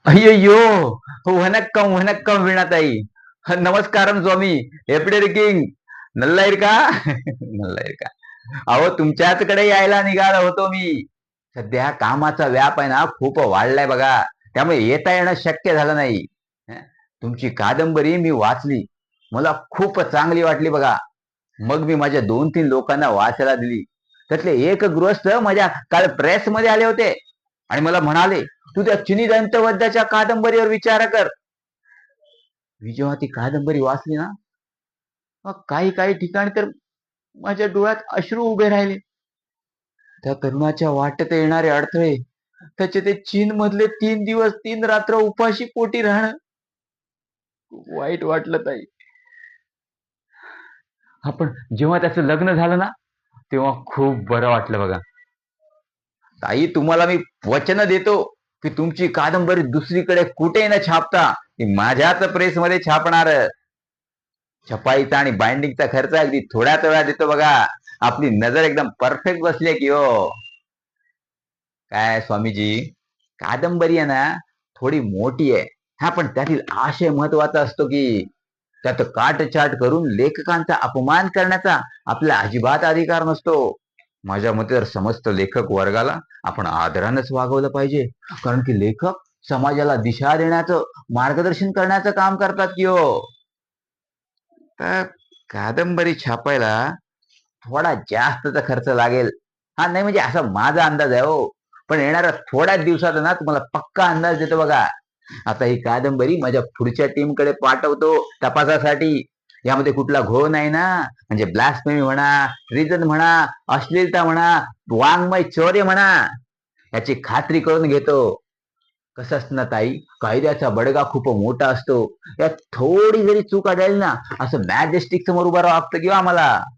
అయ్యయ్యో! వనక్కం వనక్కం వీణాताई. नमस्कारम स्वामी. एपडी किंग. नल्ला का? नल्ला का? अहो तुमच्याचकडे यायला निघालो होतो मी. सध्या कामाचा व्याप आहे ना खूप वाढलाय बघा. त्यामुळे येता येणं शक्य झालं नाही. हं. तुमची कादंबरी मी वाचली. मला खूप चांगली वाटली बघा. मग मी माझ्या 2-3 लोकांना वाचायला दिली. त्यातले एक गृहस्थ माझ्या काल प्रेसमध्ये आले होते आणि मला म्हणाले, "तू त्या चिनी दंतवैद्याच्या कादंबरीवर विचार कर." मी जेव्हा ती कादंबरी वाचली ना, मग काही काही ठिकाणी तर माझ्या डोळ्यात अश्रू उभे राहिले. त्या तरुणाच्या वाटेत येणारे अडथळे, त्याचे ते चीनमधले 3 दिवस 3 रात्र उपाशी पोटी राहणं, खूप वाईट वाटलं ताई. आपण जेव्हा त्याचं लग्न झालं ना, तेव्हा खूप बरं वाटलं बघा. ताई तुम्हाला मी वचन देतो, की तुमची कादंबरी दुसरीकडे कुठेही न छापता ती माझ्याच प्रेसमध्ये छापणार. छपाईचा आणि बाइंडिंगचा खर्च अगदी थोड्याच वेळात देतो बघा. आपली नजर एकदम परफेक्ट बसली की हो. काय स्वामीजी, कादंबरी आहे ना, थोडी मोठी आहे. हां, पण त्यातील आशय महत्त्वाचा असतो की त्यात काटछाट करून लेखकांचा अपमान करण्याचा आपल्याला अजिबात अधिकार नसतो. माझ्या मते तर समस्त लेखक वर्गाला आपण आदरानेच वागवलं पाहिजे. कारण की लेखक समाजाला दिशा देण्याचं, मार्गदर्शन करण्याचं काम करतात की हो. तर कादंबरी छापायला थोडा जास्तचा खर्च लागेल. हां, नाही म्हणजे असा माझा अंदाज आहे हो. पण येणाऱ्या थोड्याच दिवसात ना तुम्हाला पक्का अंदाज देतो बघा. आता ही कादंबरी माझ्या पुढच्या टीमकडे पाठवतो तपासासाठी. यामध्ये कुठला घोळ नाही ना? म्हणजे ब्लास्फेमी म्हणा, ट्रिजन म्हणा, अश्लीलता म्हणा, वाङ्मय चौर्य म्हणा, याची खात्री करून घेतो. कसं असतं ना ताई, कायद्याचा बडगा खूप मोठा असतो. यात थोडी जरी चूक आढळली ना, असं मॅजेस्टिक समोर उभं राहावं लागतं की हो आम्हाला.